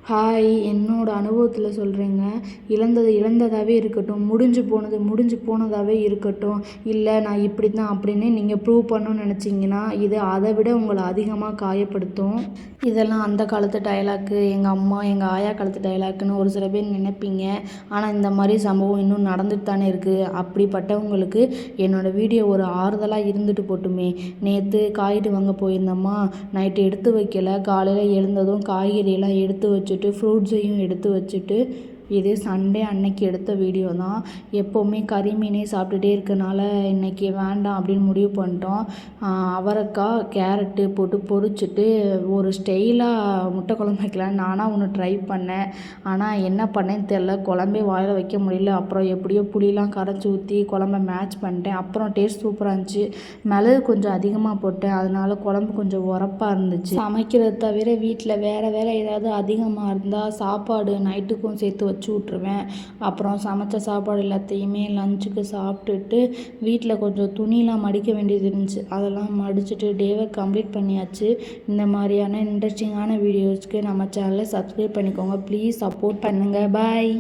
Hi, என்னோட அனுபவத்தில் சொல்கிறேங்க. இழந்தது இழந்ததாகவே இருக்கட்டும், முடிஞ்சு போனது முடிஞ்சு போனதாகவே இருக்கட்டும், இல்லை நான் இப்படி தான் அப்படின்னு நீங்கள் ப்ரூவ் பண்ணணும்னு நினச்சிங்கன்னா இது அதை விட உங்களை அதிகமாக காயப்படுத்தும். இதெல்லாம் அந்த காலத்து டைலாக்கு, எங்கள் அம்மா எங்கள் ஆயா காலத்து டைலாக்குன்னு ஒரு சில பேர் நினைப்பீங்க. ஆனால் இந்த மாதிரி சம்பவம் இன்னும் நடந்துட்டு தானே இருக்குது. அப்படிப்பட்டவங்களுக்கு என்னோடய வீடியோ ஒரு ஆறுதலாக இருந்துட்டு போட்டுமே. நேற்று காய்கறி வாங்க போயிருந்தோம்மா, நைட்டு எடுத்து வைக்கல, காலையில் எழுந்ததும் காய்கறியெல்லாம் எடுத்து வச்சுட்டு ஃப்ரூட்ஸையும் எடுத்து வச்சுட்டு, இது சண்டே அன்னைக்கு எடுத்த வீடியோ தான். எப்போவுமே கறி மீனே சாப்பிட்டுட்டே இருக்கனால இன்றைக்கி வேண்டாம் அப்படின்னு முடிவு பண்ணிட்டோம். அவரைக்காய் கேரட்டு போட்டு பொரிச்சிட்டு ஒரு ஸ்டைலாக முட்டை குழம்பு வைக்கலான்னு நானாக ஒன்று ட்ரை பண்ணேன். ஆனால் என்ன பண்ணேன்னு தெரில, குழம்பே வாயில் வைக்க முடியல. அப்புறம் எப்படியோ புளிலாம் கரைச்சி ஊற்றி குழம்ப மேட்ச் பண்ணிட்டேன். அப்புறம் டேஸ்ட் சூப்பராக இருந்துச்சு. மிளகு கொஞ்சம் அதிகமாக போட்டேன், அதனால குழம்பு கொஞ்சம் உரப்பாக இருந்துச்சு. சமைக்கிறது தவிர வீட்டில் வேறு வேலை ஏதாவது அதிகமாக இருந்தால் சாப்பாடு நைட்டுக்கும் சேர்த்து வச்சு விட்ருவேன். அப்புறம் சமைச்ச சாப்பாடு எல்லாத்தையுமே லஞ்சுக்கு சாப்பிட்டுட்டு வீட்டில் கொஞ்சம் துணிலாம் மடிக்க வேண்டியது இருந்துச்சு, அதெல்லாம் மடிச்சுட்டு டேவை கம்ப்ளீட் பண்ணியாச்சு. இந்த மாதிரியான இன்ட்ரெஸ்டிங்கான வீடியோஸ்க்கு நம்ம சேனலை சப்ஸ்கிரைப் பண்ணிக்கோங்க. ப்ளீஸ் சப்போர்ட் பண்ணுங்கள். பாய்.